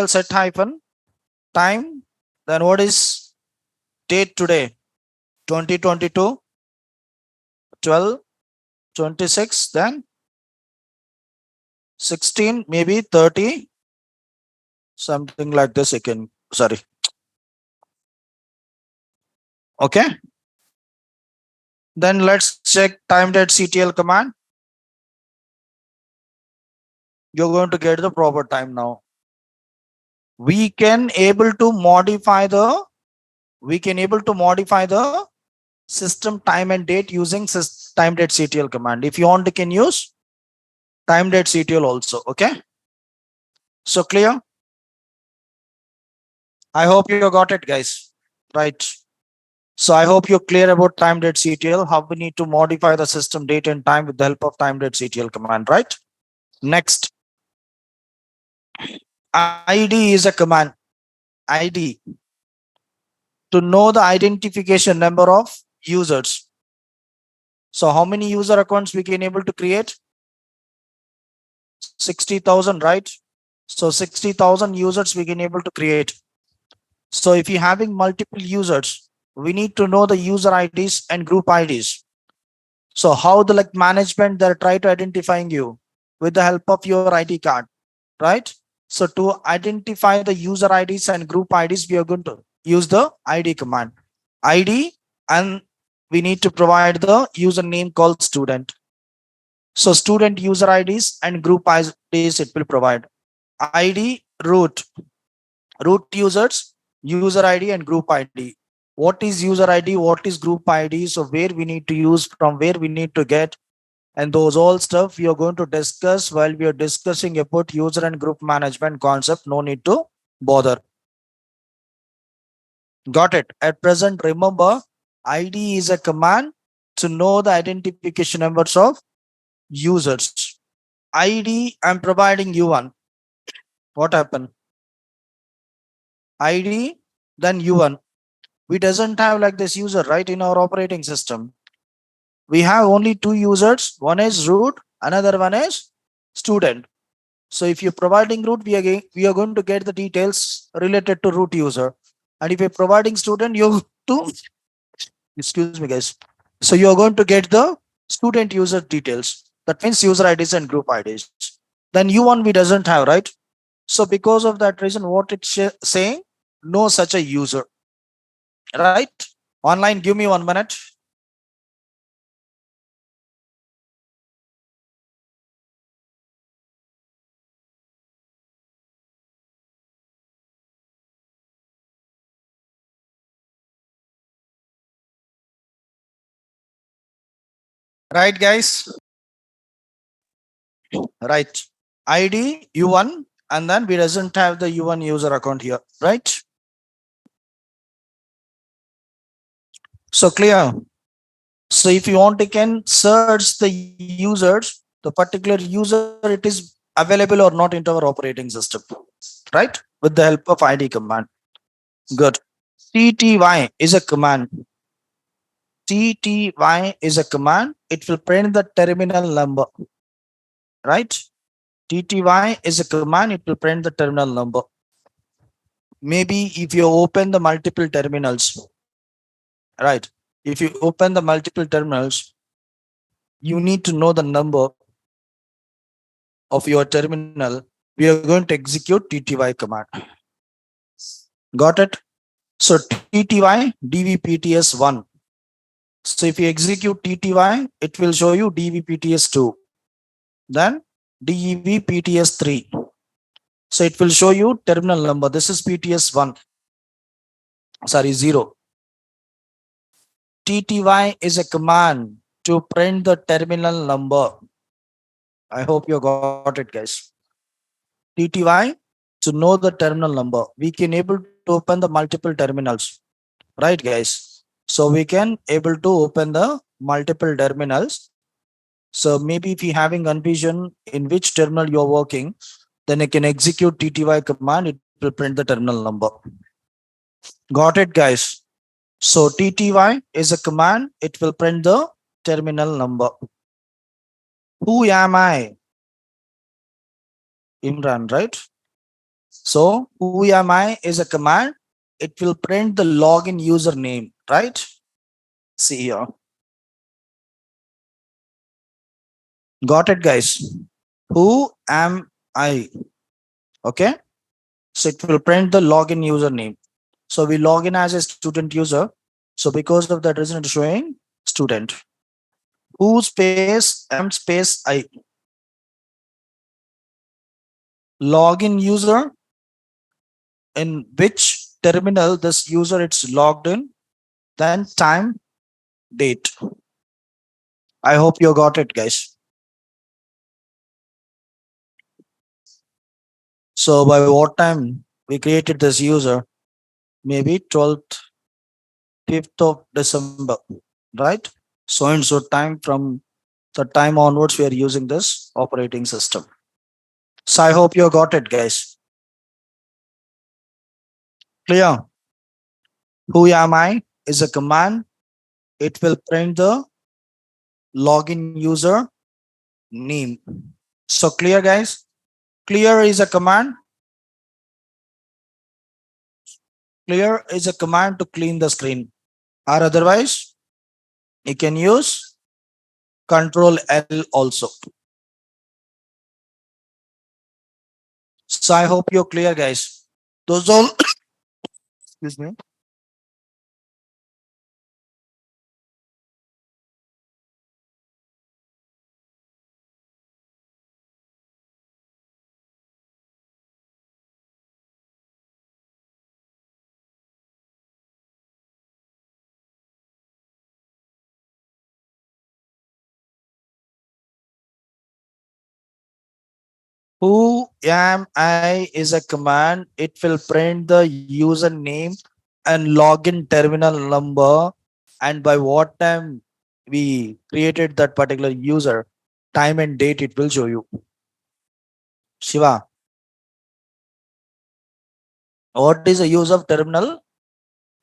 set hyphen time. Then what is date today? 2022, 12, 26, then 16, maybe 30, something like this. Again, sorry. Okay. Then let's check time.ctl command. You're going to get the proper time now. We can able to modify the system time and date using time.ctl command. If you want, you can use time.ctl also. Okay. So clear? I hope you got it, guys. Right. So I hope you're clear about time.ctl, how we need to modify the system date and time with the help of time.ctl command, right? Next, ID is a command. ID, to know the identification number of users. So how many user accounts we can able to create? 60,000, right? So 60,000 users we can able to create. So if you're having multiple users, we need to know the user IDs and group IDs. So how the like management they're try to identifying you with the help of your ID card, right? So to identify the user IDs and group IDs, we are going to use the ID command. ID, and we need to provide the username called student. So student user IDs and group IDs it will provide. ID root users, user ID and group ID. What is user ID? What is group ID? So where we need to use, from where we need to get, and those all stuff we are going to discuss while we are discussing about user and group management concept. No need to bother. Got it? At present, remember, ID is a command to know the identification numbers of users. ID, I'm providing you one. What happened? ID, then U1. We doesn't have like this user, right? In our operating system, we have only two users. One is root, another one is student. So if you're providing root, we are going to get the details related to root user. And if you're providing student, you to, excuse me guys. So you're going to get the student user details. That means user IDs and group IDs. Then U1 we doesn't have, right? So because of that reason, what it's saying, no such a user, right? Online, give me 1 minute. Right, guys? Right. ID U1, and then we doesn't have the U1 user account here, right? So clear. So if you want, you can search the users, the particular user, it is available or not into our operating system, right? With the help of ID command. Good. TTY is a command. TTY is a command. It will print the terminal number, right? TTY is a command. It will print the terminal number. Maybe if you open the multiple terminals, right? If you open the multiple terminals, you need to know the number of your terminal. We are going to execute TTY command. Got it? So TTY DVPTS1. So if you execute TTY, it will show you DVPTS2. Then DEVPTS3. So it will show you terminal number. This is PTS1. Sorry, 0. TTY is a command to print the terminal number. I hope you got it, guys. TTY, to know the terminal number. We can able to open the multiple terminals, right, guys? So we can able to open the multiple terminals. So maybe if you having confusion in which terminal you're working, then you can execute TTY command. It will print the terminal number. Got it, guys? So TTY is a command. It will print the terminal number. Who am I? Imran, right? So who am I is a command. It will print the login username, right? See here. Got it, guys? Who am I? Okay. So it will print the login username. So we log in as a student user. So because of that reason, it's showing student. Who space am space I. Login user, in which terminal this user it's logged in, then time, date. I hope you got it, guys. So by what time we created this user? Maybe 12th, 5th of December, right? So and so time, from the time onwards we are using this operating system. So I hope you got it, guys. Clear? Who am I is a command. It will print the login user name. So clear, guys? Clear is a command. Clear is a command to clean the screen, or otherwise you can use Control L also. So I hope you're clear, guys. Those all. Excuse me. Who am I is a command. It will print the username and login terminal number, and by what time we created that particular user, time and date it will show you. Shiva, what is the use of terminal?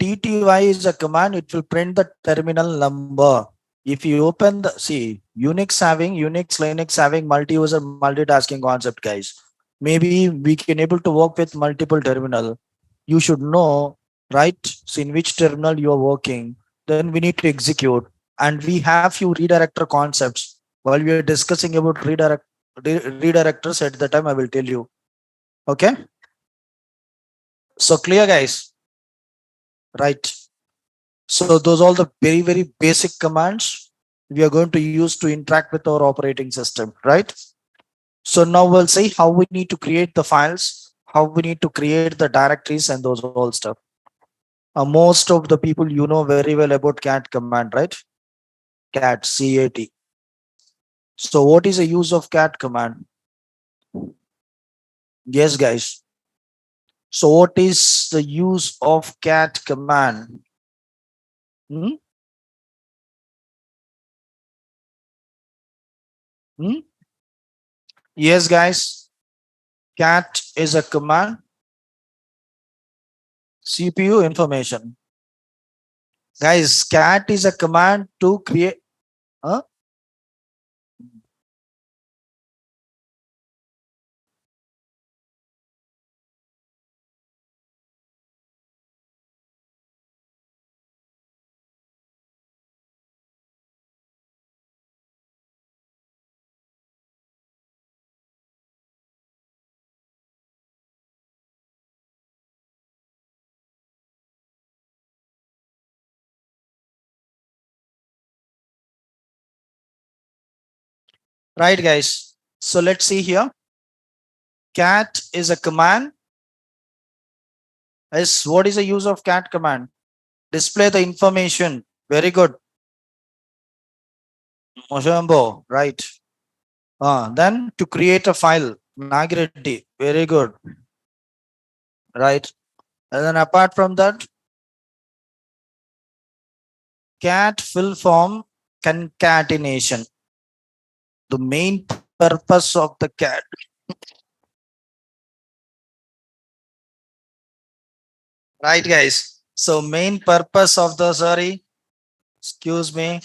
TTY is a command. It will print the terminal number. If you open the, see, Unix, Linux having multi-user multitasking concept, guys. Maybe we can able to work with multiple terminal. You should know, right? So in which terminal you are working, then we need to execute. And we have few redirector concepts. While we are discussing about redirectors at the time, I will tell you. Okay. So clear, guys, right? So those are the very, very basic commands we are going to use to interact with our operating system, right? So now we'll see how we need to create the files, how we need to create the directories and those all stuff. Most of the people you know very well about cat command, right? Cat, C-A-T. So what is the use of cat command? Yes, guys. So what is the use of cat command? Hmm? Hmm? Yes, guys. Cat is a command. CPU information. Guys, cat is a command to create. Huh? Right, guys. So let's see here. Cat is a command. Is what is the use of cat command? Display the information. Very good. Moshambo, right. Then to create a file. Nagireddy. Very good. Right. And then apart from that, cat full form concatenation. The main purpose of the cat. Right, guys. So main purpose of the, sorry, excuse me.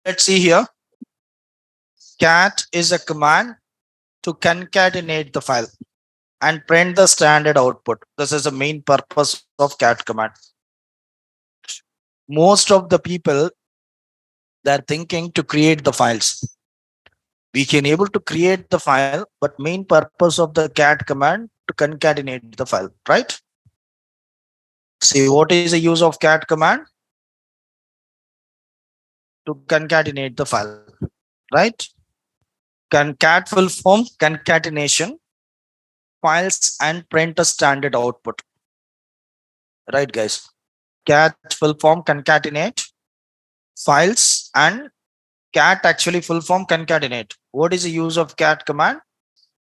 Let's see here. Cat is a command to concatenate the file and print the standard output. This is the main purpose of cat command. Most of the people, they're thinking to create the files. We can able to create the file, but main purpose of the cat command to concatenate the file, right? See, what is the use of cat command? To concatenate the file, right? Cat will form concatenation files and print a standard output, right guys? Cat will form concatenate files and cat actually full form concatenate. What is the use of cat command?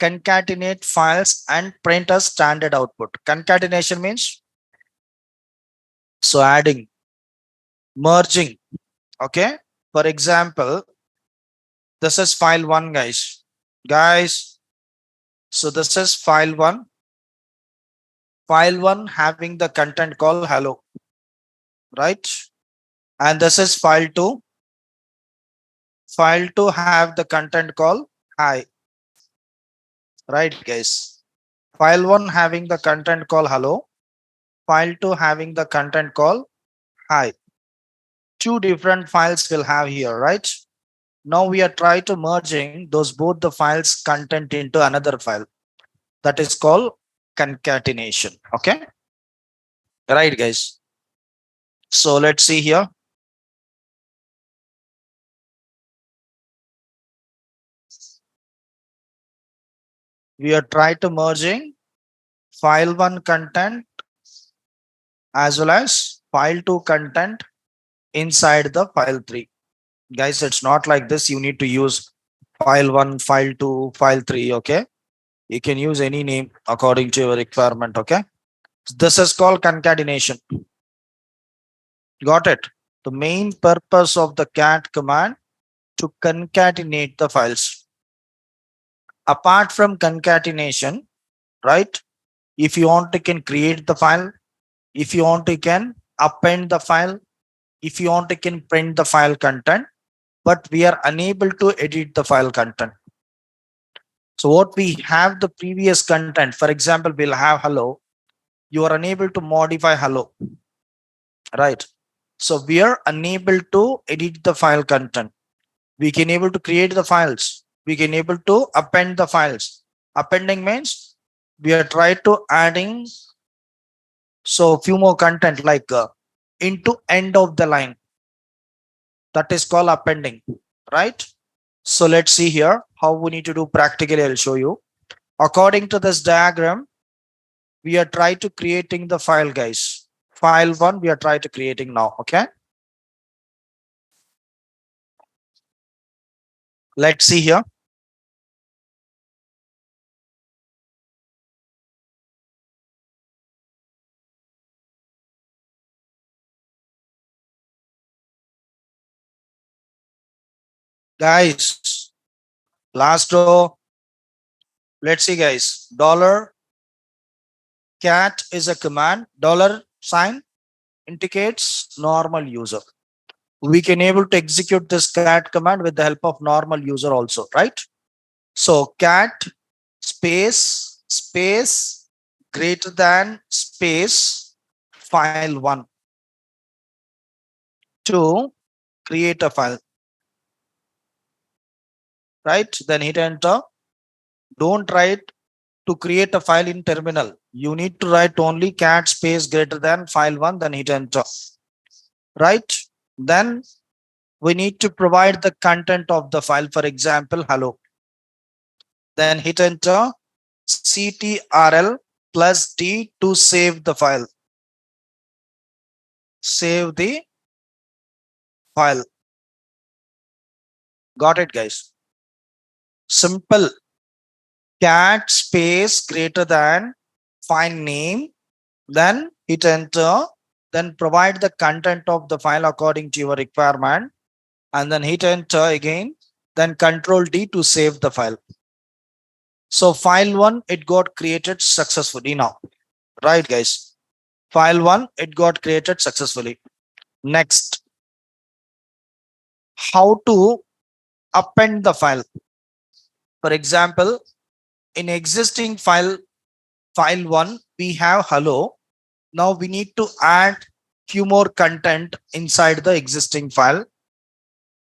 Concatenate files and print a standard output. Concatenation means so adding, merging. Okay. For example, this is file one, guys. So this is file one. File one having the content called hello, right? And this is file two. File two have the content called hi, right guys? File one having the content called hello. File two having the content called hi. Two different files will have here, right? Now we are trying to merging those both the files content into another file. That is called concatenation. Okay, right guys? So let's see here. We are trying to merging file one content as well as file two content inside the file three. Guys, it's not like this. You need to use file one, file two, file three. Okay, you can use any name according to your requirement. Okay, this is called concatenation. Got it? The main purpose of the cat command to concatenate the files. Apart from concatenation, right? If you want to can create the file, if you want to can append the file, if you want to can print the file content, but we are unable to edit the file content. So what we have the previous content, for example, we'll have hello. You are unable to modify hello, right? So we are unable to edit the file content. We can able to create the files. We can able to append the files. Appending means we are trying to adding so few more content like into end of the line. That is called appending, right? So let's see here how we need to do practically. I'll show you. According to this diagram, we are trying to creating the file, guys. File one, we are trying to creating now. Okay. Let's see here. Guys, last row. Let's see, guys. Dollar cat is a command. Dollar sign indicates normal user. We can able to execute this cat command with the help of normal user also, right? So cat space greater than space file one to create a file, right? Then hit enter. Don't write to create a file in terminal. You need to write only cat space greater than file one, then hit enter, right? Then we need to provide the content of the file, for example, hello. Then hit enter, ctrl plus D to save the file. Save the file. Got it, guys? Simple. Cat space greater than file name, then hit enter, then provide the content of the file according to your requirement, and then hit enter again, then control D to save the file. So file one, it got created successfully now, right guys? File one, it got created successfully. Next, how to append the file. For example, in existing file 1, we have hello. Now we need to add few more content inside the existing file.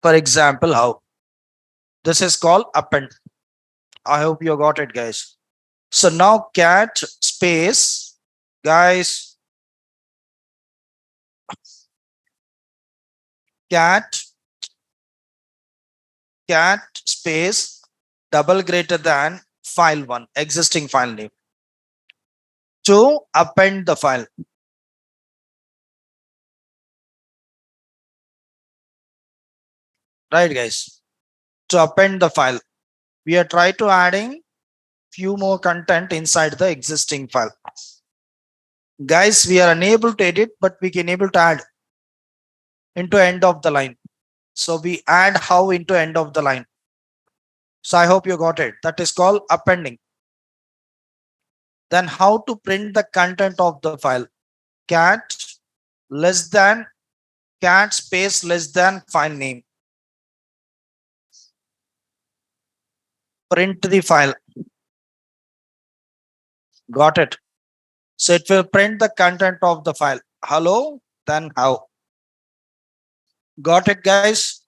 For example, how this is called append. I hope you got it, guys. So now cat space, guys, cat space double greater than file1, existing file name, to append the file. Right, guys? To append the file, we are trying to adding few more content inside the existing file. Guys, we are unable to edit, but we can able to add into end of the line. So we add how into end of the line. So I hope you got it. That is called appending. Then how to print the content of the file? Cat less than cat space less than file name. Print the file. Got it. So it will print the content of the file. Hello, then how. Got it, guys?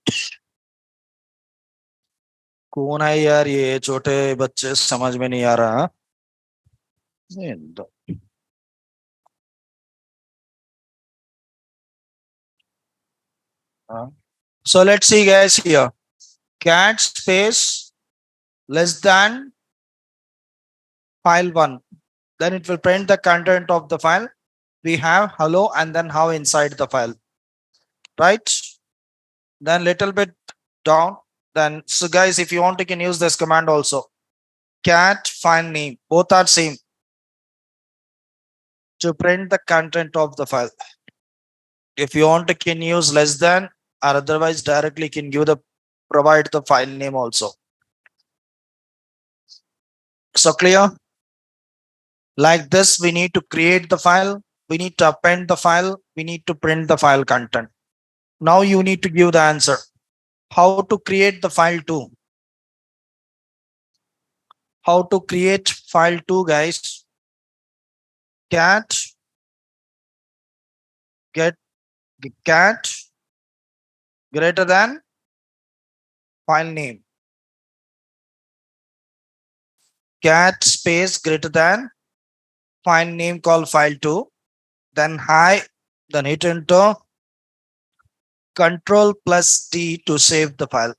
कौन है यार ये छोटे बच्चे, समझ में नहीं आ रहा. So let's see, guys, here. Cat space less than file1. Then it will print the content of the file. We have hello and then how inside the file. Right? Then little bit down. Then so guys, if you want, you can use this command also. Cat file name. Both are same. To print the content of the file. If you want, you can use less than, or otherwise directly can give the provide the file name also. So clear? Like this, we need to create the file, we need to append the file, we need to print the file content. Now you need to give the answer. How to create the file 2? How to create file 2, guys? Cat get cat greater than file name. Cat space greater than file name called file 2. Then hi, then hit enter. Control plus T to save the file.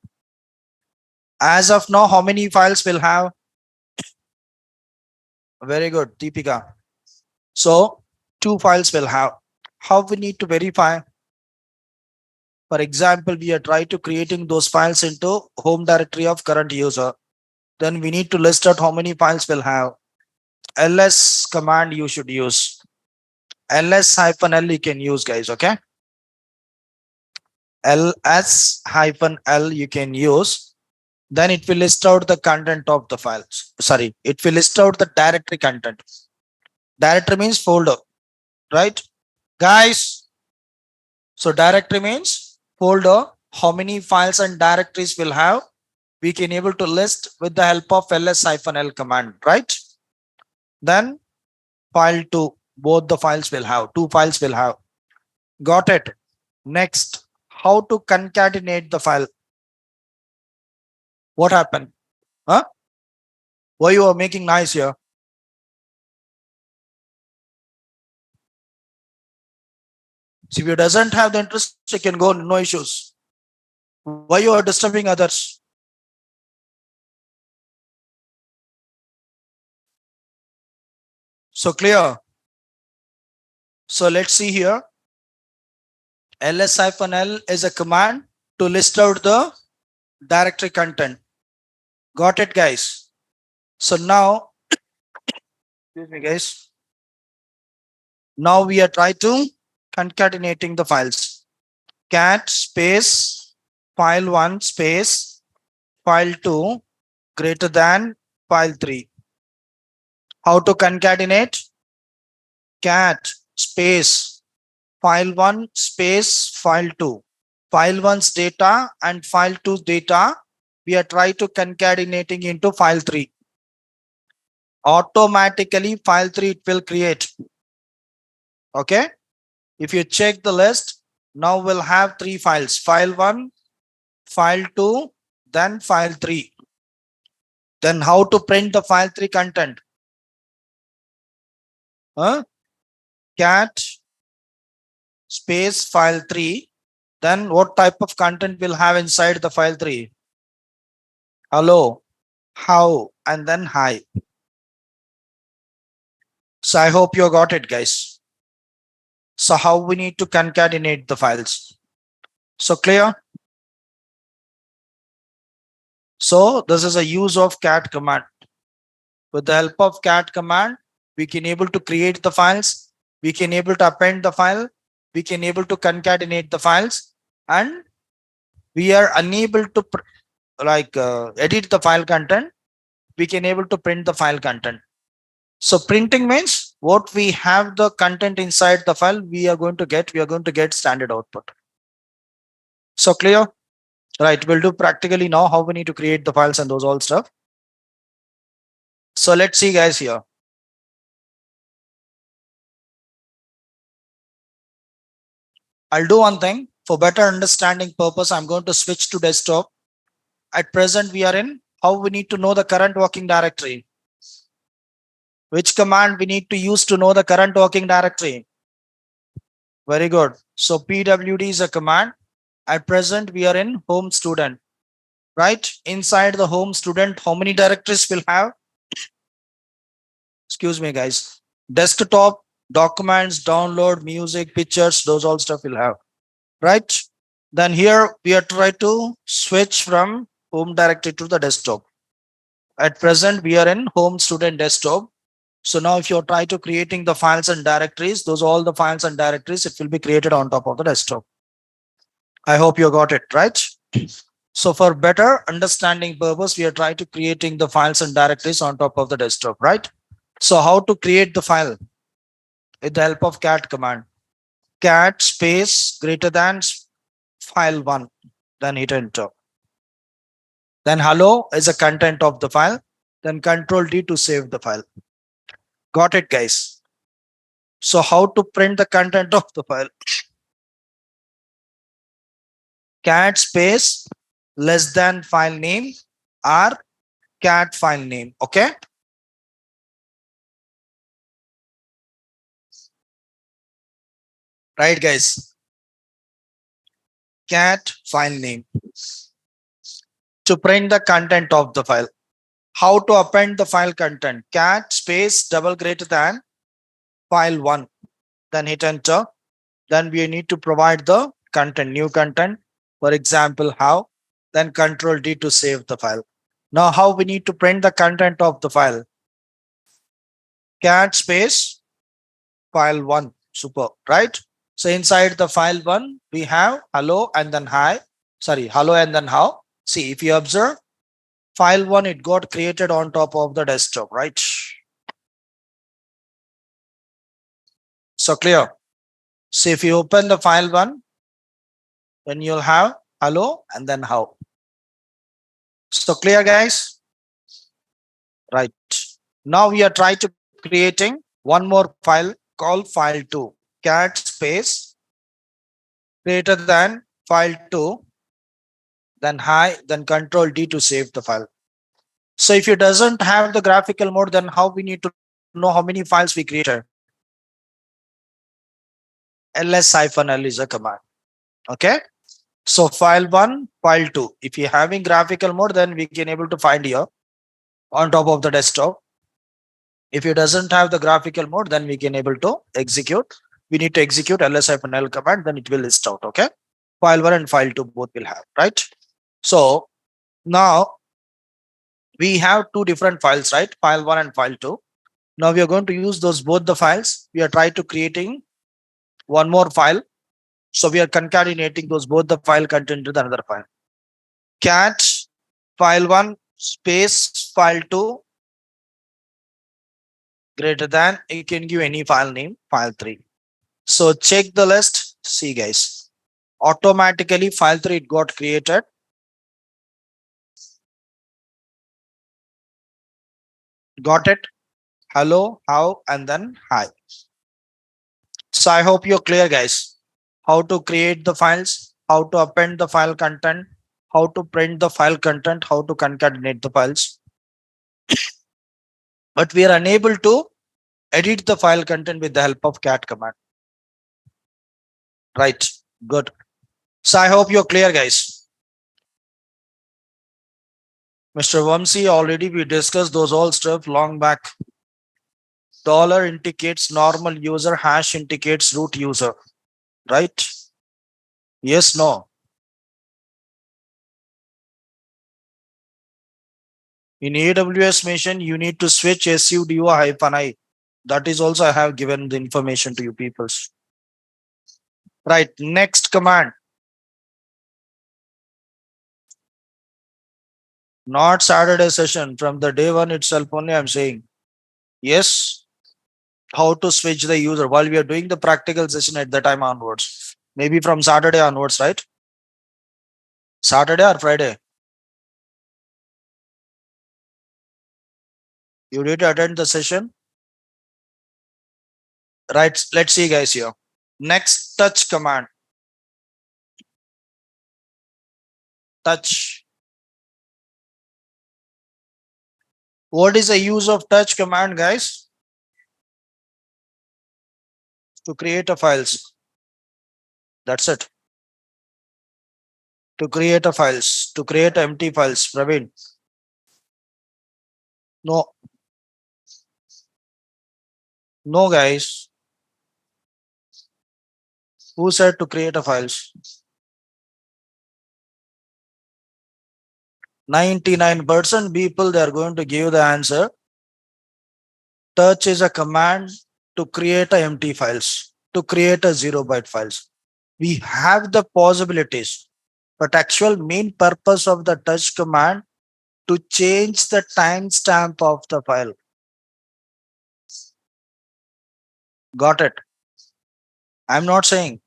As of now, how many files will have? Very good, Deepika. So 2 files will have. How we need to verify? For example, we are trying to creating those files into home directory of current user. Then we need to list out how many files will have. ls command you should use. ls-l you can use, guys. Okay. ls-l you can use. Then it will list out the content of the files. Sorry, it will list out the directory content. Directory means folder, right, guys? So directory means folder. How many files and directories will have? We can able to list with the help of ls-l command, right? Then file 2, both the files will have, 2 files will have. Got it? Next, how to concatenate the file? What happened? Huh? Why you are making noise here? So if you doesn't have the interest, you can go, no issues. Why you are disturbing others? So clear? So let's see here. ls-l is a command to list out the directory content. Got it, guys? So now, excuse me, guys. Now we are trying to concatenating the files. Cat space file 1 space file 2 greater than file 3. How to concatenate? Cat space file 1 space file 2 file 1's data and file 2's data, we are trying to concatenating into file 3. Automatically file 3 it will create. Okay. If you check the list, now we'll have 3 files, file 1, file 2, then file 3. Then how to print the file 3 content? Cat space file 3. Then what type of content will have inside the file 3? Hello, how, and then hi. So I hope you got it, guys. So how we need to concatenate the files. So clear? So this is a use of cat command. With the help of cat command, we can able to create the files. We can able to append the file. We can able to concatenate the files, and we are unable to edit the file content. We can able to print the file content. So printing means what we have the content inside the file, we are going to get standard output. So clear? Right, we'll do practically now how we need to create the files and those all stuff. So let's see, guys, here. I'll do one thing for better understanding purpose. I'm going to switch to desktop. At present, we are in how we need to know the current working directory. Which command we need to use to know the current working directory? Very good. So pwd is a command. At present, we are in home student, right? Inside the home student, how many directories will have? Excuse me, guys. Desktop, documents, download, music, pictures, those all stuff will have, right? Then here we are trying to switch from home directory to the desktop. At present, we are in home student desktop. So now if you try to creating the files and directories, those all the files and directories, it will be created on top of the desktop. I hope you got it, right? So for better understanding purpose, we are trying to creating the files and directories on top of the desktop, right? So how to create the file? With the help of cat command. Cat space greater than file 1, then hit enter. Then hello is the content of the file, then control D to save the file. Got it, guys? So how to print the content of the file? Cat space less than file name or cat file name. Okay. Right, guys? Cat file name to print the content of the file. How to append the file content? Cat space double greater than file 1, then hit enter. Then we need to provide the content, new content. For example, how, then control D to save the file. Now how we need to print the content of the file? Cat space file 1. Super, right? So inside the file 1, we have hello and then hi. Sorry, hello and then how. See, if you observe, file 1, it got created on top of the desktop, right? So clear. So if you open the file 1, then you'll have hello and then how. So clear, guys? Right. Now we are trying to creating one more file called file 2. Cat space greater than file 2, then hi, then control D to save the file. So if it doesn't have the graphical mode, then how we need to know how many files we created? ls-l is a command. Okay. So file 1, file 2. If you're having graphical mode, then we can able to find here on top of the desktop. If it doesn't have the graphical mode, then we can able to execute. We need to execute ls-l command, then it will list out. Okay. File 1 and file 2 both will have, right? So now we have two different files, right? File 1 and file 2. Now we are going to use those both the files. We are trying to creating one more file. So we are concatenating those both the file content to another file. Cat file 1 space file 2 greater than, you can give any file name, file 3. So check the list. See, guys. Automatically file 3 it got created. Got it? Hello, how, and then hi. So I hope you're clear, guys. How to create the files, how to append the file content, how to print the file content, how to concatenate the files. But we are unable to edit the file content with the help of cat command. Right, good. So I hope you're clear, guys. Mr. Vamsi, already we discussed those all stuff long back. Dollar indicates normal user, hash indicates root user. Right? Yes, no. In AWS Mission, you need to switch sudo-i. That is also I have given the information to you peoples. Right, next command. Not Saturday session. From the day one itself only I'm saying. Yes, how to switch the user while we are doing the practical session at the time onwards. Maybe from Saturday onwards, right? Saturday or Friday? You need to attend the session. Right, let's see guys here. Next, touch command. Touch. What is the use of touch command, guys? To create a files. That's it. To create a files, to create empty files. Praveen. No. No, guys. Who said to create a files? 99% people, they are going to give the answer. Touch is a command to create a empty files, to create a 0 byte files. We have the possibilities, but actual main purpose of the touch command to change the timestamp of the file. Got it? I'm not saying.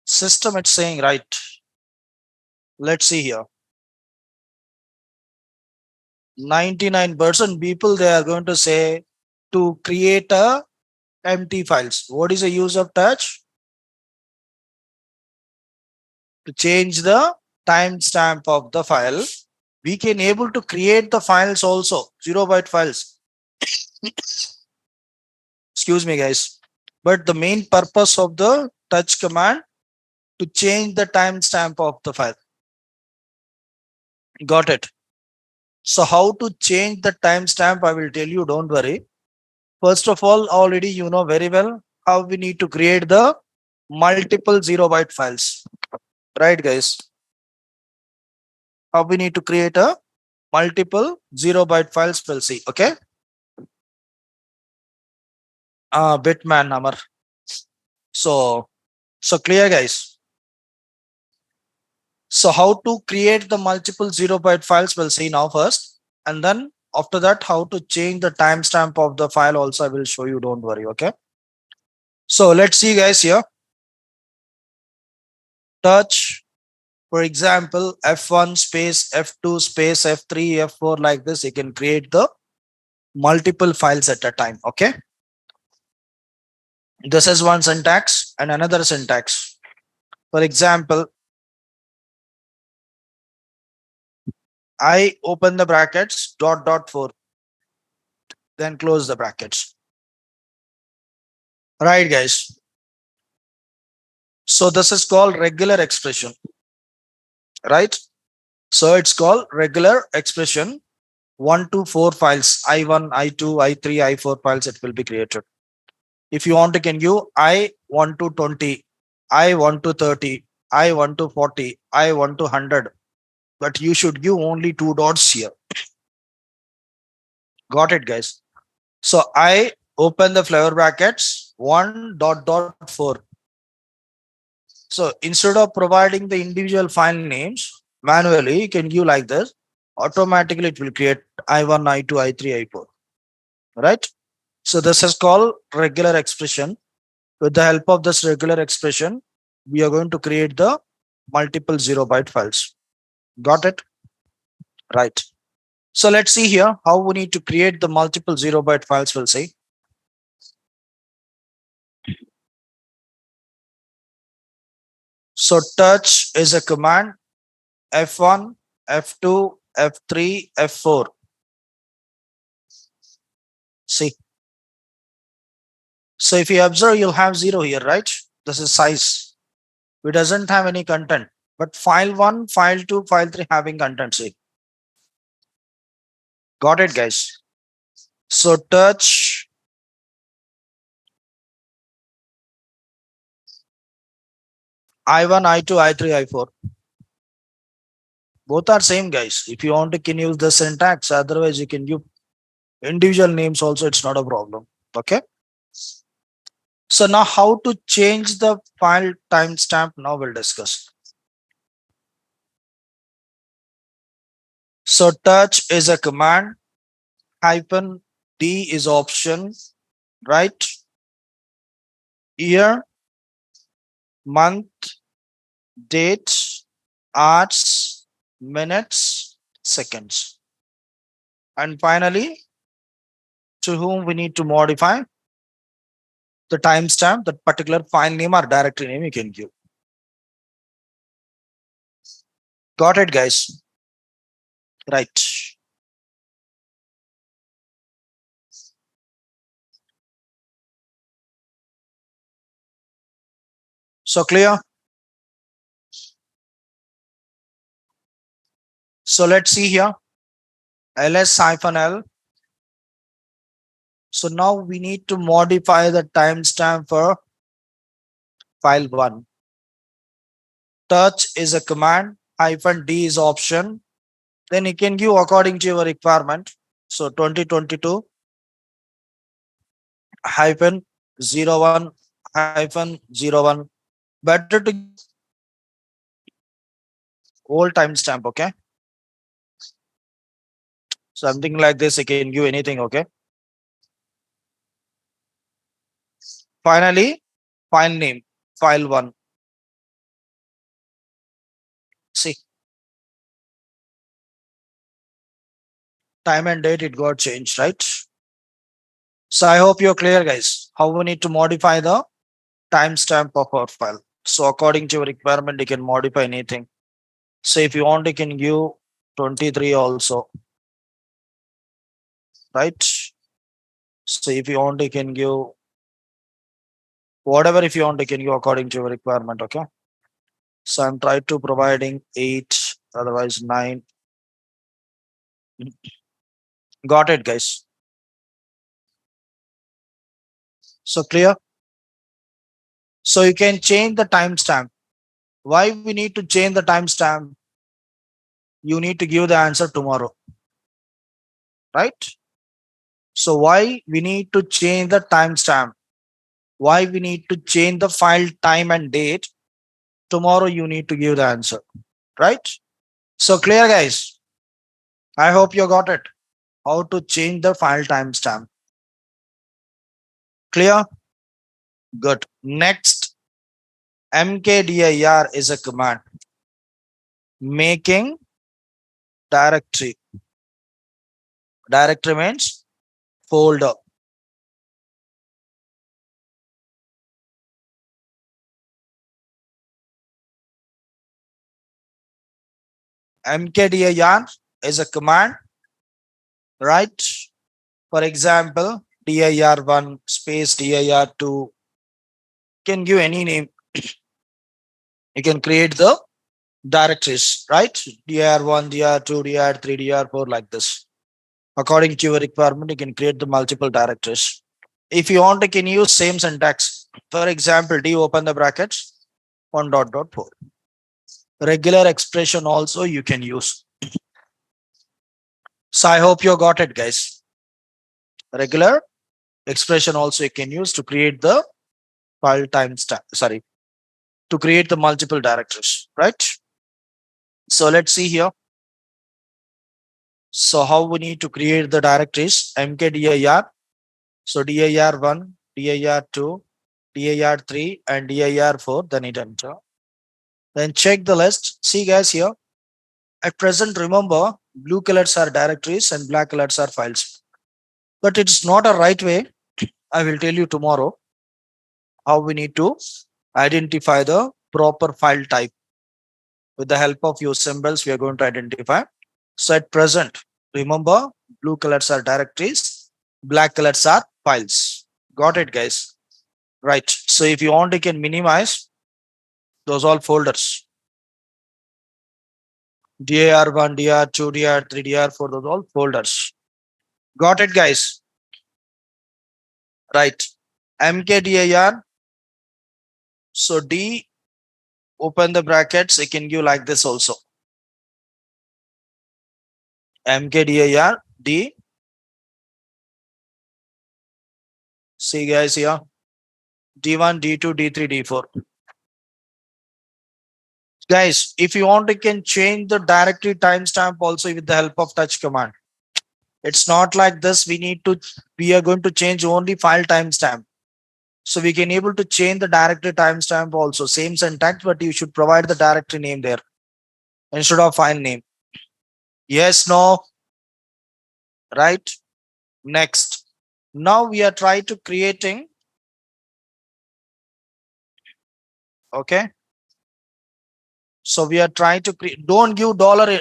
System it's saying, right? Let's see here. 99% people, they are going to say to create a empty files. What is the use of touch? To change the timestamp of the file. We can able to create the files also, 0 byte files. Excuse me, guys. But the main purpose of the touch command to change the timestamp of the file. Got it? So how to change the timestamp, I will tell you, don't worry. First of all, already you know very well how we need to create the multiple 0 byte files. Right, guys? How we need to create a multiple 0 byte files, we'll see. Okay. Bitman Amar. So clear, guys. So how to create the multiple 0 byte files, we'll see now first. And then after that, how to change the timestamp of the file also I will show you, don't worry. Okay. So let's see guys here. Touch, for example, F1 space, F2 space, F3, F4, like this, you can create the multiple files at a time. Okay. This is one syntax and another syntax. For example, I open the brackets, dot dot 4, then close the brackets. Right, guys. So this is called regular expression, right? So it's called regular expression. 1 to 4 files, I1, I2, I3, I4 files, it will be created. If you want to can give I1 to 20, I1 to 30, I1 to 40, I1 to 100, but you should give only 2 dots here. Got it, guys? So I open the flavor brackets, 1 dot dot 4. So instead of providing the individual file names manually, you can give like this. Automatically it will create I1, I2, I3, I4. Right? So this is called regular expression. With the help of this regular expression, we are going to create the multiple 0 byte files. Got it? Right. So let's see here how we need to create the multiple 0 byte files. We'll see. So touch is a command, F1, F2, F3, F4. See. So if you observe, you'll have 0 here, right? This is size. It doesn't have any content, but file 1, file 2, file 3 having content. See. Got it, guys? So touch I1, I2, I3, I4. Both are same, guys. If you want to can use the syntax, otherwise you can use individual names also, it's not a problem. Okay. So now how to change the file timestamp, now we'll discuss. So touch is a command, hyphen D is option, right? Year, month, date, hours, minutes, seconds. And finally, to whom we need to modify the timestamp, that particular file name or directory name you can give. Got it, guys? Right. So clear? So let's see here. ls-l. So now we need to modify the timestamp for file 1. Touch is a command, hyphen D is option. Then you can give according to your requirement. So 2022 hyphen 01 hyphen 01. Better to old timestamp, okay? Something like this, you can give anything, okay? Finally, file name, file 1. See, time and date, it got changed, right? So I hope you're clear, guys, how we need to modify the timestamp of our file. So according to your requirement, you can modify anything. So if you want, you can give 23 also, right? So if you want, you can give whatever, if you want, you can give according to your requirement, okay? So I'm trying to providing 8, otherwise 9. Got it, guys? So clear? So you can change the timestamp. Why we need to change the timestamp? You need to give the answer tomorrow, right? So why we need to change the timestamp? Why we need to change the file time and date? Tomorrow you need to give the answer, right? So clear, guys? I hope you got it. How to change the file timestamp. Clear? Good. Next, mkdir is a command. Making directory. Directory means folder. mkdir is a command, right? For example, dir1 space dir2, can give any name. You can create the directories, right? dir1, dir2, dir3, dir4, like this. According to your requirement, you can create the multiple directories. If you want, you can use same syntax. For example, d open the brackets, 1 dot dot 4. Regular expression also you can use. So I hope you got it, guys. Regular expression also you can use to create the file timestamp. Sorry, to create the multiple directories, right? So let's see here. So how we need to create the directories? mkdir. So dir1, dir2, dir 3 and dir 4, then hit enter. Then check the list. See guys here, at present, remember, blue colors are directories and black colors are files. But it's not a right way. I will tell you tomorrow how we need to identify the proper file type. With the help of your symbols, we are going to identify. So at present, remember, blue colors are directories, black colors are files. Got it, guys? Right. So if you want, you can minimize those all folders. dir1, dir2, dir3, dir4, those all folders. Got it, guys? Right. mkdir. So D, open the brackets, I can give like this also. mkdir D. See guys here. D1, D2, D3, D4. Guys, if you want, you can change the directory timestamp also with the help of touch command. It's not like this. We are going to change only file timestamp. So we can able to change the directory timestamp also. Same syntax, but you should provide the directory name there instead of file name. Yes, no, right? Next. Now we are trying to creating. Okay. So we are trying to create. Don't give dollar.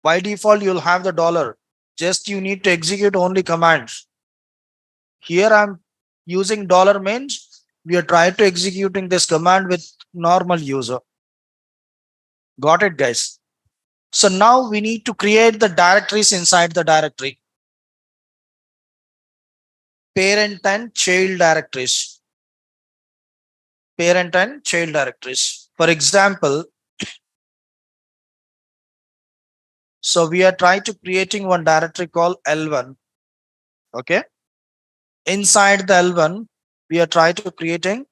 By default, you'll have the dollar. Just you need to execute only commands. Here I'm using dollar means we are trying to executing this command with normal user. Got it, guys? So now we need to create the directories inside the directory. Parent and child directories. Parent and child directories. For example, so we are trying to creating one directory called L1. Okay. Inside the L1, we are trying to creating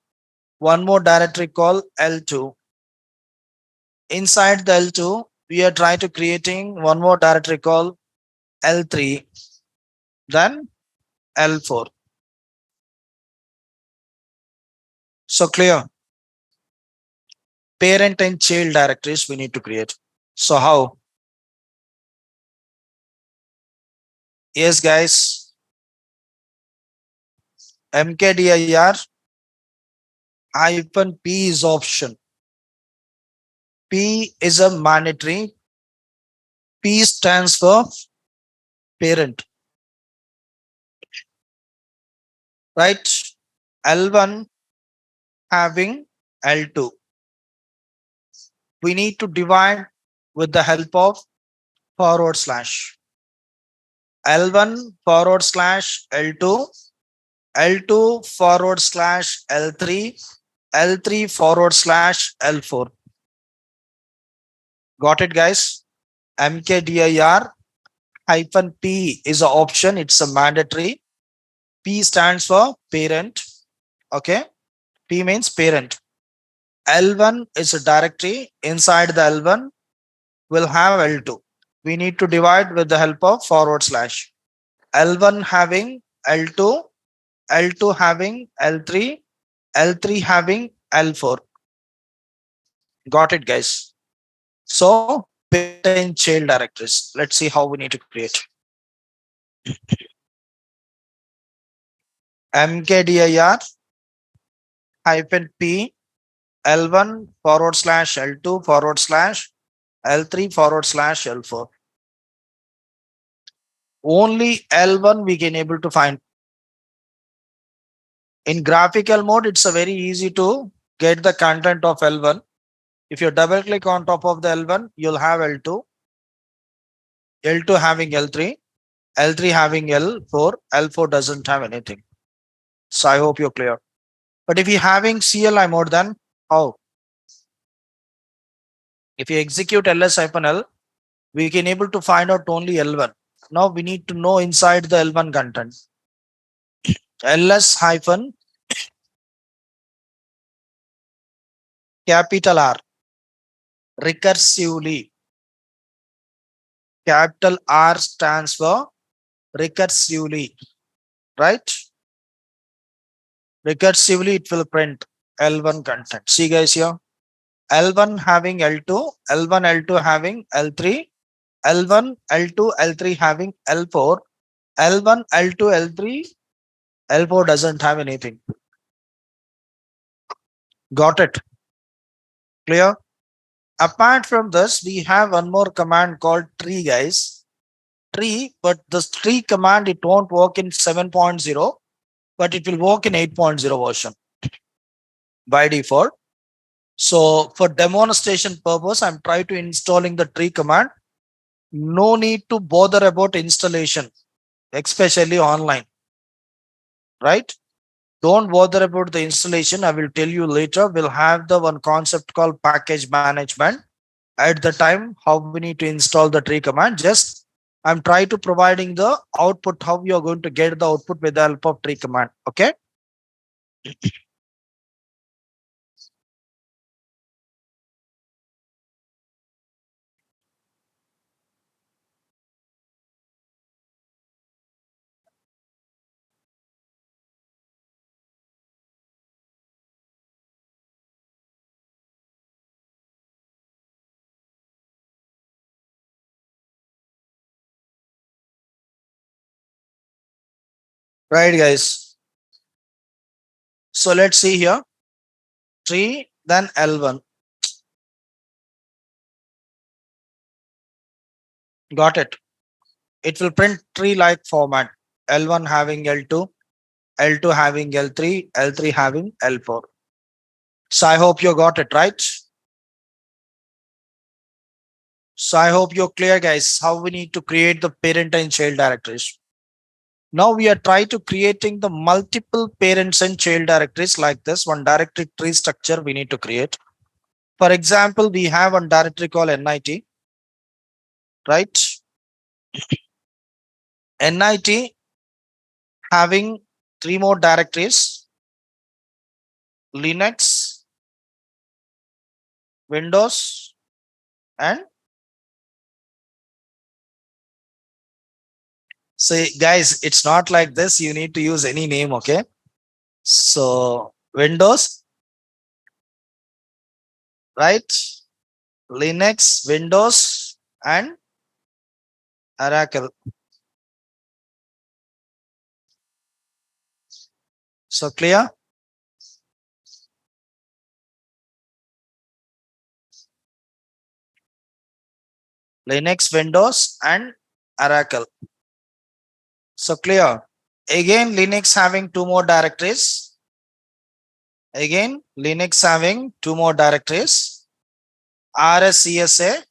one more directory called L2. Inside the L2, we are trying to creating one more directory called L3, then L4. So clear. Parent and child directories we need to create. So how? Yes, guys. mkdir hyphen p is option. P is a mandatory. P stands for parent. Right? L1 having L2. We need to divide with the help of forward slash. L1 forward slash L2, L2 forward slash L3, L3 forward slash L4. Got it, guys? mkdir hyphen P is an option. It's a mandatory. P stands for parent. Okay. P means parent. L1 is a directory. Inside the L1 will have L2. We need to divide with the help of forward slash. L1 having L2, L2 having L3, L3 having L4. Got it, guys? So parent and child directories. Let's see how we need to create. mkdir hyphen P L1 forward slash L2 forward slash L3 forward slash L4. Only L1 we can able to find. In graphical mode, it's a very easy to get the content of L1. If you double click on top of the L1, you'll have L2, L2 having L3, L3 having L4, L4 doesn't have anything. So I hope you're clear. But if you're having CLI mode, then how? If you execute ls-l, we can able to find out only L1. Now we need to know inside the L1 content. ls hyphen capital R recursively. Capital R stands for recursively, right? Recursively, it will print L1 content. See guys here, L1 having L2, L1, L2 having L3, L1, L2, L3 having L4, L1, L2, L3, L4 doesn't have anything. Got it? Clear? Apart from this, we have one more command called tree, guys. Tree, but this tree command, it won't work in 7.0, but it will work in 8.0 version by default. So for demonstration purpose, I'm trying to installing the tree command. No need to bother about installation, especially online, right? Don't bother about the installation. I will tell you later. We'll have the one concept called package management. At the time, how we need to install the tree command. Just I'm trying to providing the output, how you are going to get the output with the help of tree command. Okay. Right, guys. So let's see here. Tree, then L1. Got it. It will print tree like format. L1 having L2, L2 having L3, L3 having L4. So I hope you got it right. So I hope you're clear, guys, how we need to create the parent and child directories. Now we are trying to creating the multiple parents and child directories like this. One directory tree structure we need to create. For example, we have one directory called NIT, right? NIT having three more directories: Linux, Windows, and say, guys, it's not like this. You need to use any name, okay? So Windows, right? Linux, Windows, and Oracle. So clear? Linux, Windows, and Oracle. So clear. Again, Linux having two more directories. Again, Linux having two more directories. RSCSA.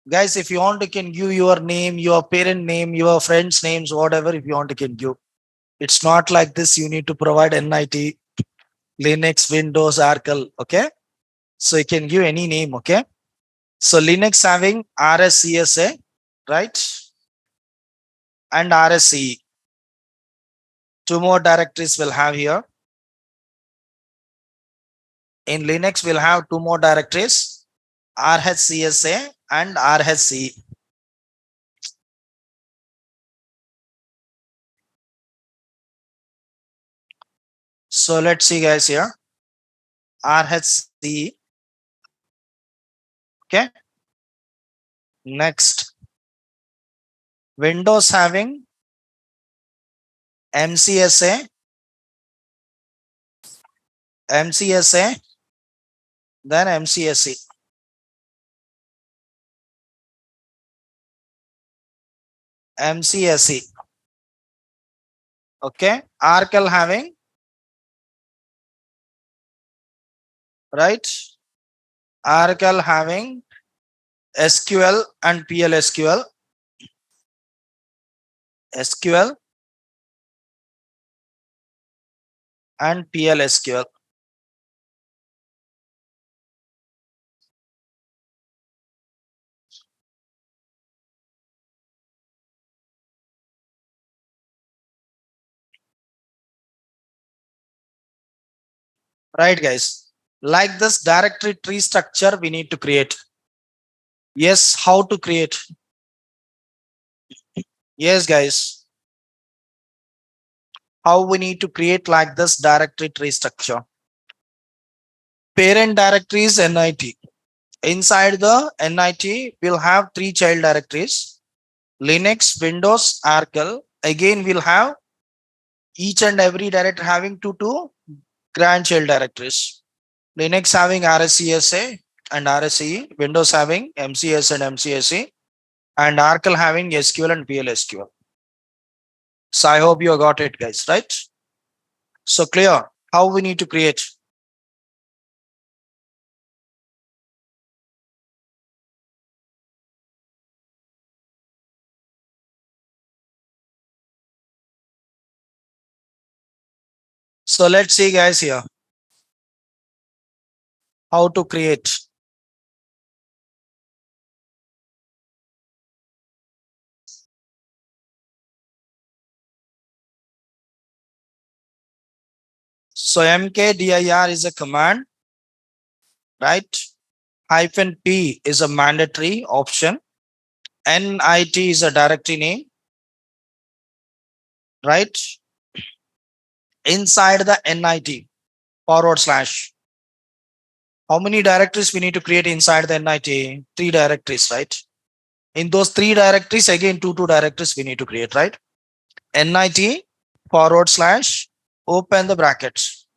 Guys, if you want, you can give your name, your parent name, your friends' names, whatever. If you want, you can give. It's not like this. You need to provide NIT, Linux, Windows, Oracle. Okay. So you can give any name. Okay. So Linux having RSCSA, right? And RSCE. Two more directories will have here. In Linux, we'll have two more directories, RHCSA and RHC. So let's see, guys, here. RHC. Okay. Next, Windows having MCSA, MCSA, then MCSE. MCSE. Okay. Oracle having, right? Oracle having SQL and PLSQL. SQL and PLSQL. Right, guys. Like this directory tree structure we need to create. Yes, how to create? Yes, guys. how we need to create like this directory tree structure. Parent directory is NIT. Inside the NIT, we'll have 3 child directories: Linux, Windows, Arkel. Again, we'll have each and every directory having two grandchild directories. Linux having RSCSA and RSCE, Windows having MCS and MCSE, and Arkel having SQL and PLSQL. So I hope you got it, guys, right? So clear how we need to create. So let's see, guys, here how to create. So mkdir is a command, right? -p is a mandatory option. NIT is a directory name, right? Inside the NIT /. How many directories we need to create inside the NIT? 3 directories, right? In those 3 directories, again, two directories we need to create, right? NIT /, open the brackets,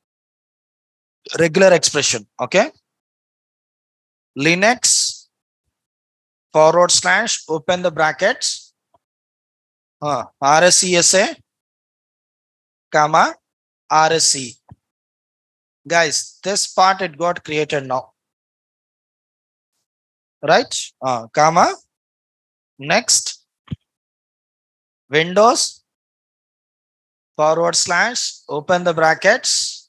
regular expression, okay? Linux /, open the brackets, RSCSA, comma, RSC. Guys, this part it got created now, right? Comma, next, Windows /, open the brackets,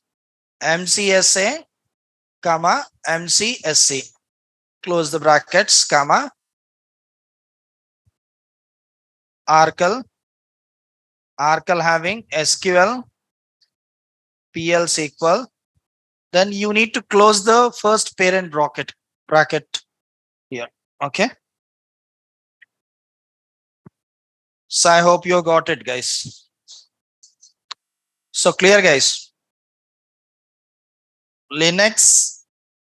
MCSA, comma, MCSC, close the brackets, comma, Arkel having SQL, PL SQL. Then you need to close the first parent bracket here. Okay. So I hope you got it, guys. So clear, guys. Linux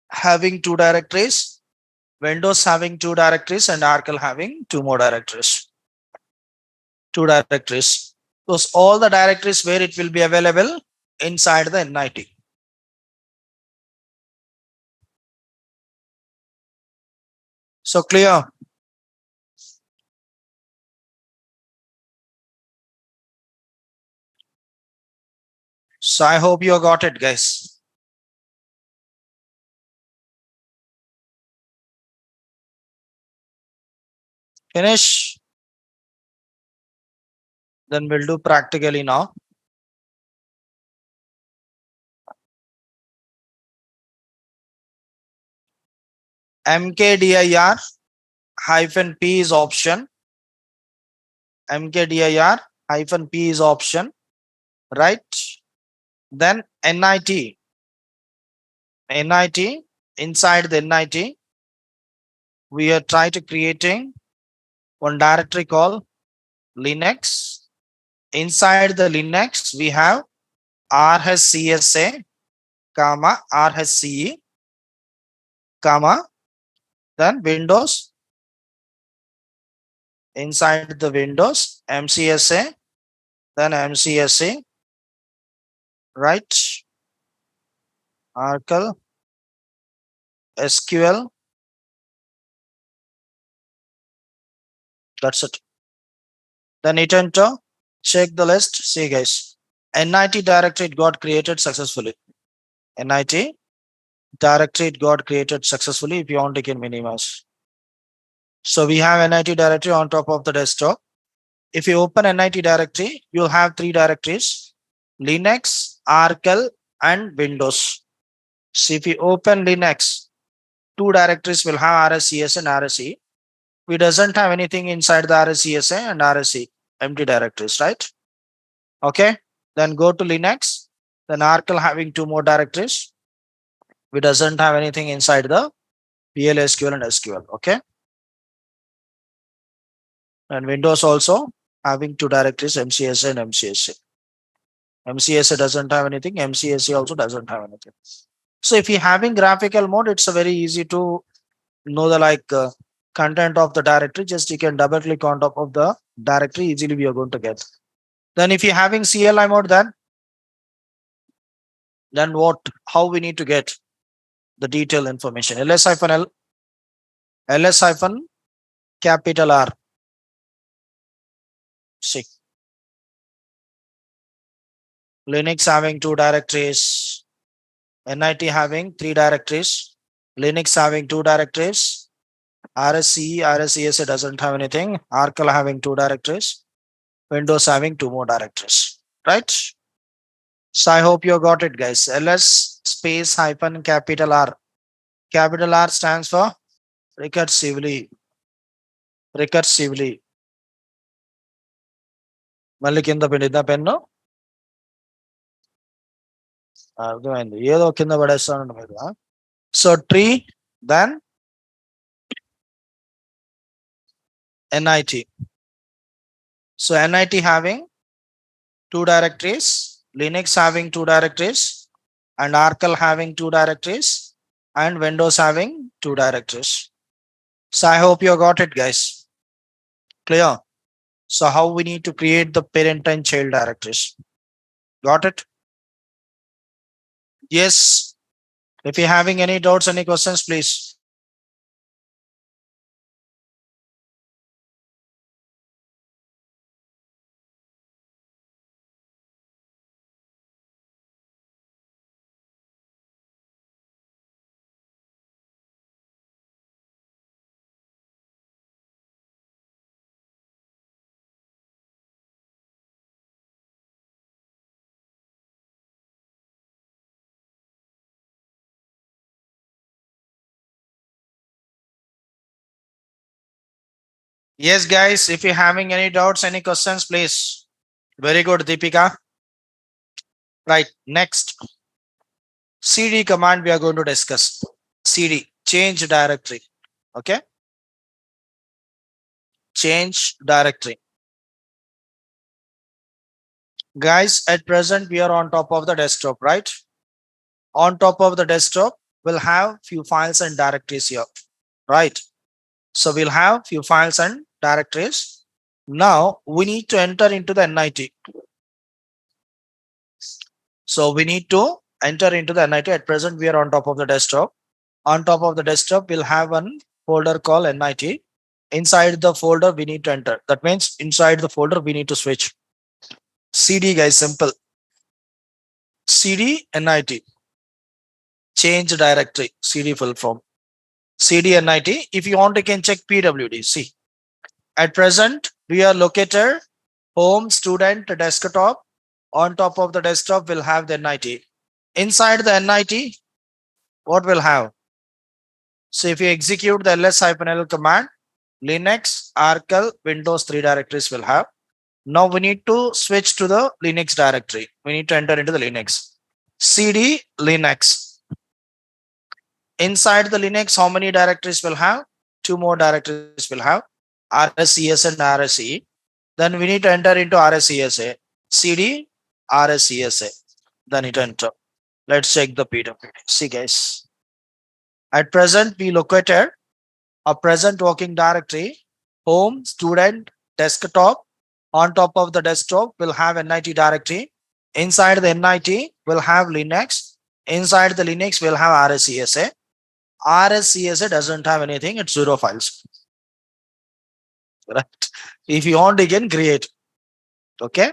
having 2 directories, Windows having 2 directories, and Arkel having 2 more directories. 2 directories. Those all the directories where it will be available inside the NIT. So clear. So I hope you got it, guys. Finish. Then we'll do practically now. mkdir -p is option. mkdir -p is option, right? Then NIT. Inside the NIT, we are trying to creating one directory called Linux. Inside the Linux, we have RSCSA, comma, RSCE, comma, then Windows. Inside the Windows, MCSA, then MCSA, right? Arkel, SQL. That's it. Then hit enter, check the list. See, guys, NIT directory got created successfully. NIT directory got created successfully. If you want, you can minimize. So we have NIT directory on top of the desktop. If you open NIT directory, you'll have 3 directories: Linux, Arkel, and Windows. So if you open Linux, 2 directories will have RSCS and RSE. We doesn't have anything inside the RSCSA and RSE, empty directories, right? Okay. Then go to Linux. Then Arkel having 2 more directories. We doesn't have anything inside the PLSQL and SQL. Okay. And Windows also having 2 directories, MCSA and MCSA. MCSA doesn't have anything. MCSA also doesn't have anything. So if you're having graphical mode, it's a very easy to know the content of the directory. Just you can double click on top of the directory, easily we are going to get. Then if you're having CLI mode, then what, how we need to get the detailed information? ls-l, ls-capital R. See, Linux having 2 directories, NIT having 3 directories, Linux having 2 directories, RSCE, RSCSA doesn't have anything, Arcal having 2 directories, Windows having 2 more directories, right? So I hope you got it, guys. ls space hyphen capital R. Capital R stands for recursively. మళ్ళీ కింద పెట్టిద్దా pen అర్థమైంది ఏదో కింద పడేస్తానండి మీరు so ట్రీ then NIT. So NIT having 2 directories, Linux having 2 directories, and Arcal having 2 directories, and Windows having 2 directories. So I hope you got it, guys. Clear? So how we need to create the parent and child directories? Got it? Yes. If you're having any doubts, any questions, please. Yes, guys, if you're having any doubts, any questions, please. Very good, Deepika. Right, next. CD command we are going to discuss. CD, change directory. Okay. Change directory. Guys, at present, we are on top of the desktop, right? On top of the desktop, we'll have few files and directories here, right? So we'll have few files and directories. Now we need to enter into the NIT. So we need to enter into the NIT. At present, we are on top of the desktop. On top of the desktop, we'll have one folder called NIT. Inside the folder, we need to enter. That means inside the folder, we need to switch. CD, guys, simple. CD NIT. Change directory. CD full form. CD NIT. If you want, you can check PWD. See, at present, we are located home student desktop. On top of the desktop, we'll have the NIT. Inside the NIT, what will have? So if you execute the ls-l command, Linux, Arcal, Windows 3 directories will have. Now we need to switch to the Linux directory. We need to enter into the Linux. CD Linux. Inside the Linux, how many directories will have? 2 more directories will have. RSCS and RSE. Then we need to enter into RSCSA. CD RSCSA. Then hit enter. Let's check the PWD. See, guys. At present, we located a present working directory, home, student, desktop. On top of the desktop, we'll have NIT directory. Inside the NIT, we'll have Linux. Inside the Linux, we'll have RSCSA. RSCSA doesn't have anything, it's 0 files. Right? If you want, you can create. Okay?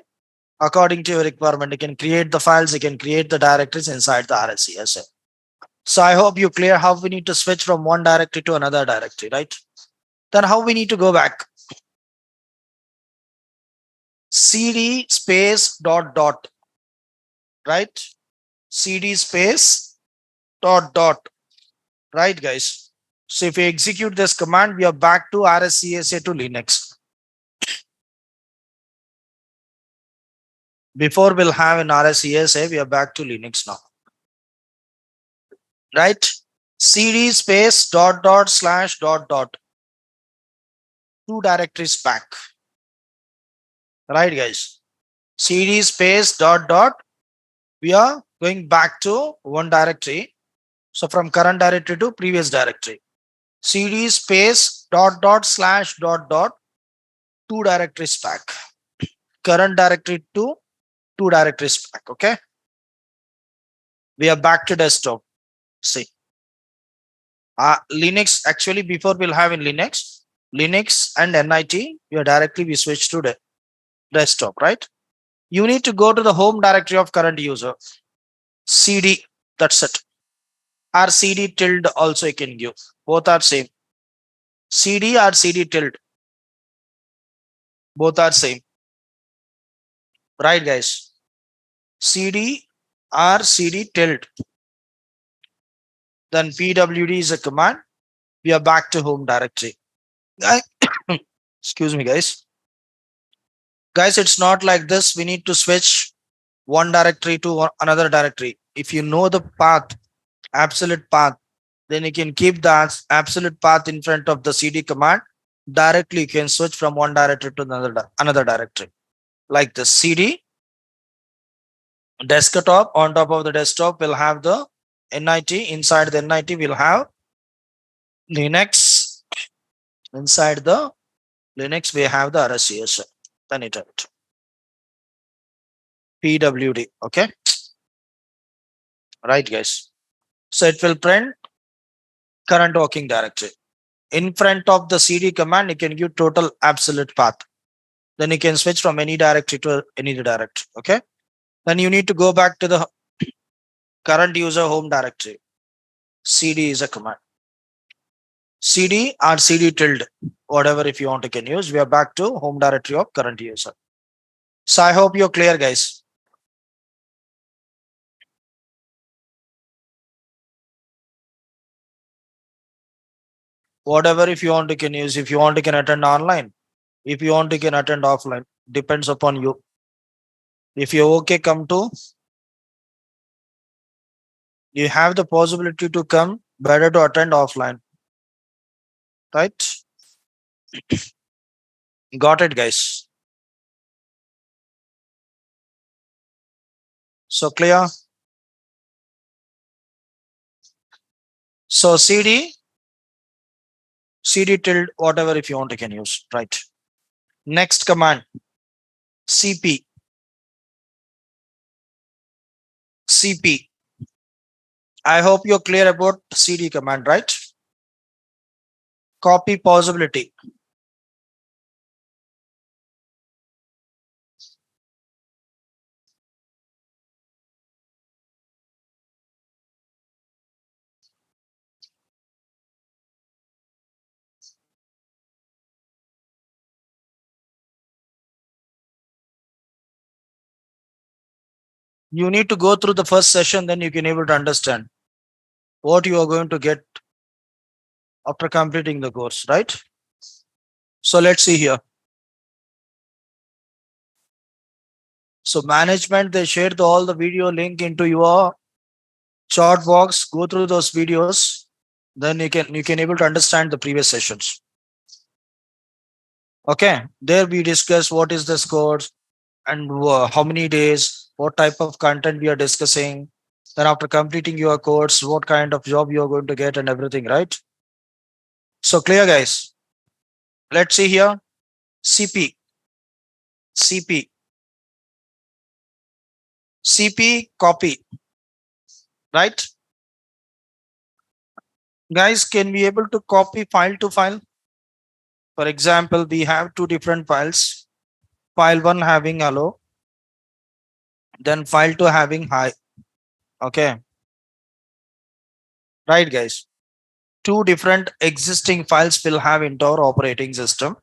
According to your requirement, you can create the files, you can create the directories inside the RSCSA. So I hope you clear how we need to switch from one directory to another directory, right? Then how we need to go back? CD space dot dot, right? CD space dot dot, right, guys? So if we execute this command, we are back to RSCSA to Linux. Before we'll have an RSCSA, we are back to Linux now. Right? CD space dot dot slash dot dot. 2 directories back. Right, guys? cd space dot dot. We are going back to one directory. So from current directory to previous directory. cd space dot dot slash dot dot two directories back. Current directory to two directories back. Okay. We are back to desktop. See. Linux, actually before we'll have in Linux and NIT, we switch to the desktop, right? You need to go to the home directory of current user. CD, that's it. Or CD tilde also you can give. Both are same. CD or CD tilde. Both are same. Right, guys? CD or CD tilde. Then pwd is a command. We are back to home directory. Excuse me, guys. Guys, it's not like this. We need to switch one directory to another directory. If you know the path, absolute path, then you can keep the absolute path in front of the cd command. Directly you can switch from one directory to another directory. Like the cd desktop, on top of the desktop will have the NIT. Inside the NIT we'll have Linux. Inside the Linux we have the RSCS. Then it pwd. Okay, right, guys? So it will print current working directory. In front of the cd command, you can give total absolute path. Then you can switch from any directory to any directory. Okay. Then you need to go back to the current user home directory. cd is a command. cd or cd tilde, whatever if you want to can use. We are back to home directory of current user. So I hope you're clear, guys. Whatever if you want to can use. If you want to can attend online. If you want to can attend offline. Depends upon you. If you're okay, come to. You have the possibility to come. Better to attend offline. Right? Got it, guys. So clear. So cd tilde, whatever if you want, you can use. Right. Next command, cp. I hope you're clear about cd command, right? Copy possibility. You need to go through the first session, then you can able to understand what you are going to get after completing the course, right? So let's see here. So management, they shared all the video link into your chat box. Go through those videos, then you can able to understand the previous sessions. Okay, there we discuss what is this course and how many days, what type of content we are discussing. Then after completing your course, what kind of job you are going to get and everything, right? So clear, guys. Let's see here. cp copy, right? Guys, can we able to copy file to file? For example, we have two different files. File one having hello, then file two having hi. Okay, right, guys? Two different existing files will have into our operating system.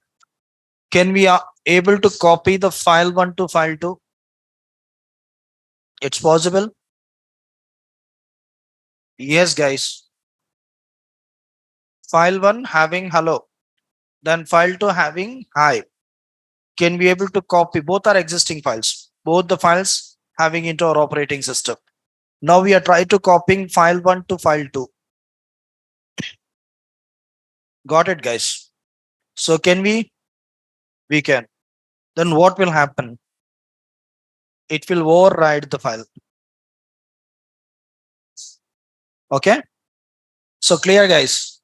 Can we able to copy the file one to file two? It's possible. Yes, guys. File one having hello, then file two having hi. Can we able to copy? Both are existing files. Both the files having into our operating system. Now we are trying to copying file one to file two. Got it, guys? So can we? We can. Then what will happen? it will override the file. Okay. So clear, guys.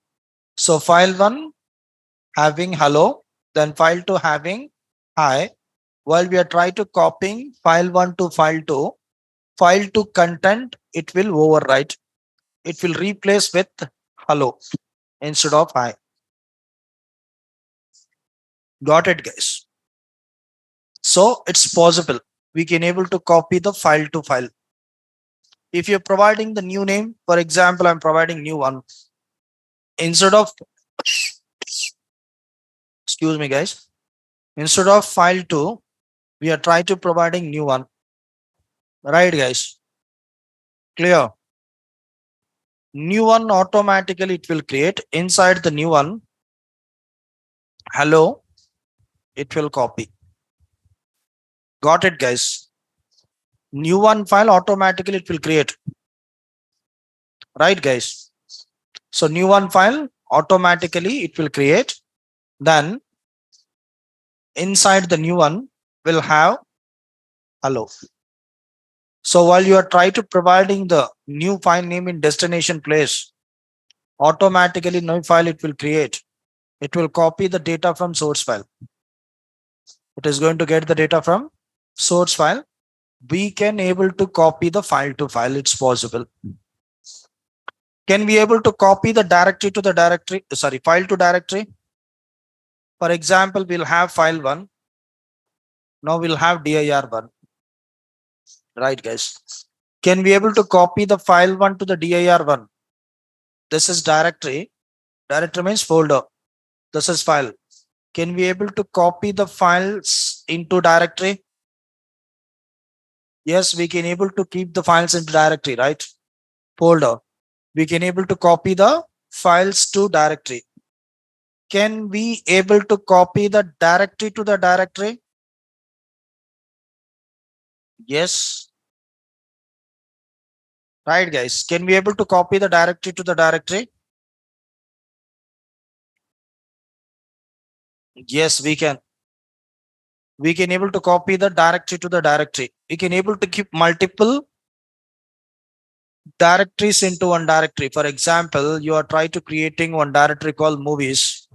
So file 1 having hello, then file 2 having hi. While we are trying to copying file 1 to file 2 content, it will overwrite. It will replace with hello instead of hi. Got it, guys? So it's possible. We can able to copy the file to file. If you're providing the new name, for example, I'm providing new one. Instead of, excuse me, guys, instead of file 2, we are trying to providing new one. Right, guys? Clear? New one automatically it will create. Inside the new one, hello, it will copy. Got it, guys? New one file automatically it will create. Right, guys? So new one file automatically it will create. Then inside the new one will have hello. So while you are trying to providing the new file name in destination place, automatically new file it will create. It will copy the data from source file. It is going to get the data from source file. We can able to copy the file to file. It's possible. Can we able to copy the directory to the directory? Sorry, file to directory. For example, we'll have file 1. Now we'll have dir 1. Right, guys? Can we able to copy the file 1 to the dir 1? This is directory. Directory means folder. This is file. Can we able to copy the files into directory? Yes, we can able to keep the files into directory, right? Folder. We can able to copy the files to directory. Can we able to copy the directory to the directory? Yes. Right, guys. Can we able to copy the directory to the directory? Yes, we can. We can able to copy the directory to the directory. We can able to keep multiple directories into one directory. For example, you are trying to creating one directory called movies.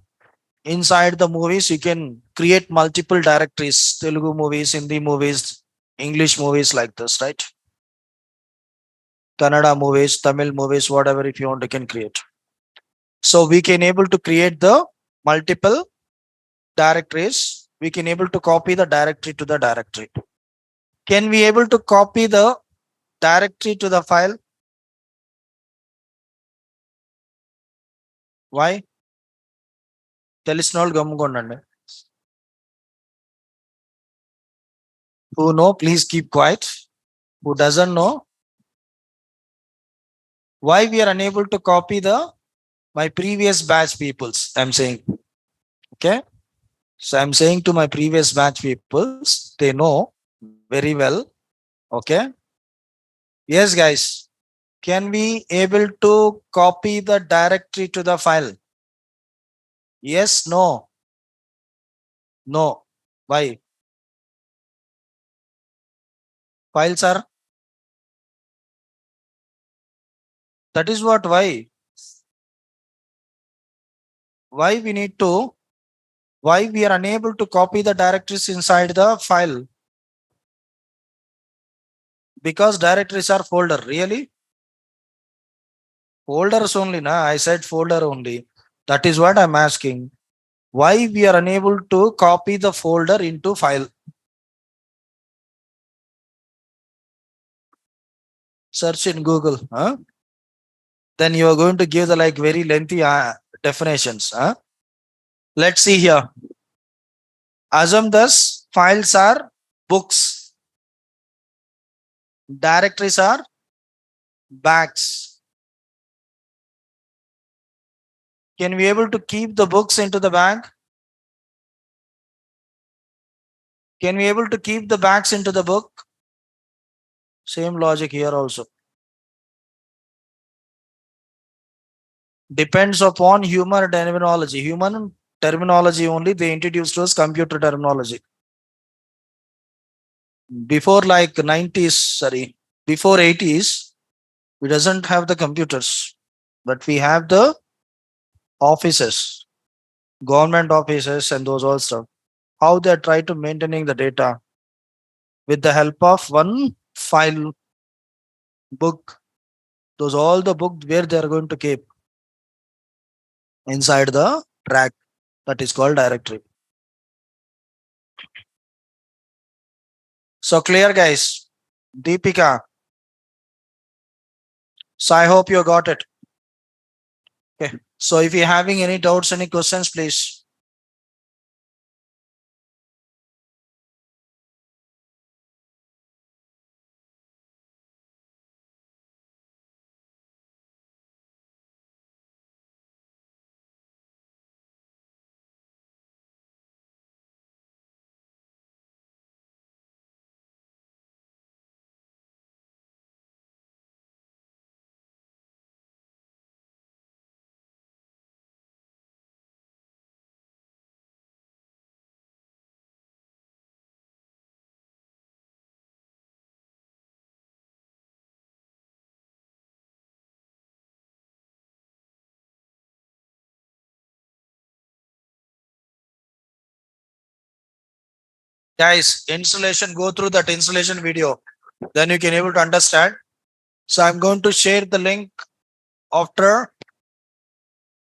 Inside the movies, you can create multiple directories, Telugu movies, Hindi movies, English movies like this, right? Kannada movies, Tamil movies, whatever if you want, you can create. So we can able to create the multiple directories. We can able to copy the directory to the directory. Can we able to copy the directory to the file? Why? తెలిసిన వాళ్ళు గమ్ముకోండి. Who know, please keep quiet. Who doesn't know, why we are unable to copy the my previous batch peoples? I'm saying, okay. So I'm saying to my previous batch peoples, they know very well. Okay. Yes, guys. Can we able to copy the directory to the file? Yes, no. No. Why? Files are. That is what why. Why we need to, why we are unable to copy the directories inside the file? Because directories are folder. Really? Folders only, na? I said folder only. That is what I'm asking. Why we are unable to copy the folder into file? Search in Google. Huh? Then you are going to give the like very lengthy definitions. Huh? Let's see here. Assume thus files are books. Directories are bags. Can we able to keep the books into the bag? Can we able to keep the bags into the book? Same logic here also. Depends upon human terminology. Human terminology only they introduced us computer terminology. before like 90s, sorry, before 80s, we doesn't have the computers, but we have the offices, government offices and those all stuff. How they try to maintaining the data with the help of one file book. Those all the book where they are going to keep inside the track that is called directory. So clear guys, Deepika. So I hope you got it. Okay. So if you're having any doubts, any questions, please. Guys, installation, go through that installation video. Then you can able to understand. So I'm going to share the link after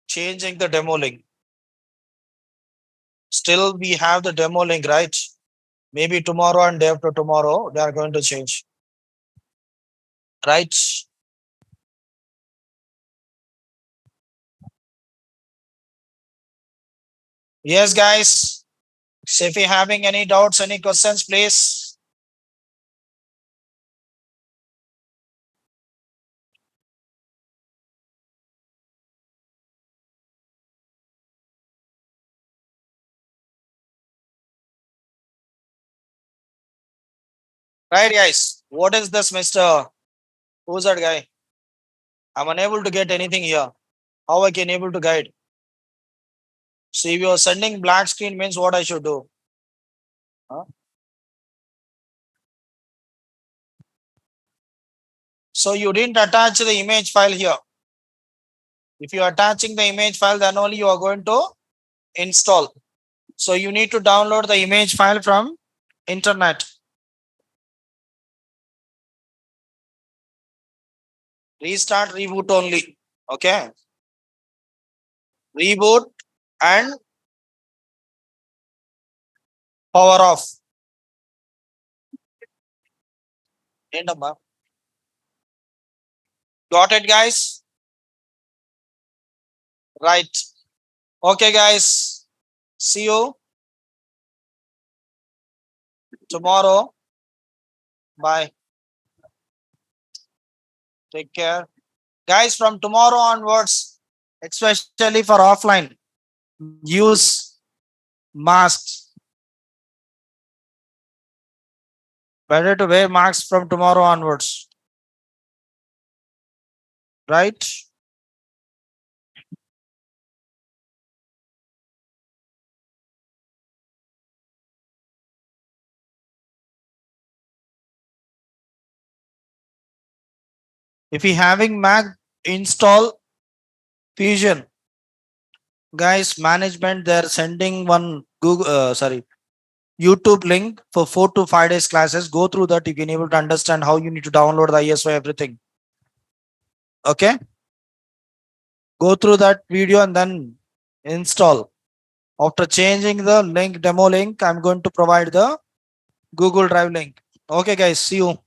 changing the demo link. Still we have the demo link, right? Maybe tomorrow and day after tomorrow, they are going to change. Right? Yes, guys. So if you're having any doubts, any questions, please. Right, guys. What is this, Mr. Who's that guy? I'm unable to get anything here. How I can able to guide? So if you're sending black screen means what I should do? Huh? So you didn't attach the image file here. If you are attaching the image file, then only you are going to install. So you need to download the image file from internet. Restart, reboot only. Okay. Reboot and power off. Endamma. Got it, guys? Right. Okay, guys. See you tomorrow. Bye. Take care. Guys, from tomorrow onwards, especially for offline, use masks. Better to wear masks from tomorrow onwards. Right? If you having Mac, install Fusion. Guys, management, they're sending one Google, YouTube link for 4 to 5 days classes. Go through that. You can able to understand how you need to download the ISO, everything. Okay. Go through that video and then install. After changing the link, demo link, I'm going to provide the Google Drive link. Okay, guys. See you.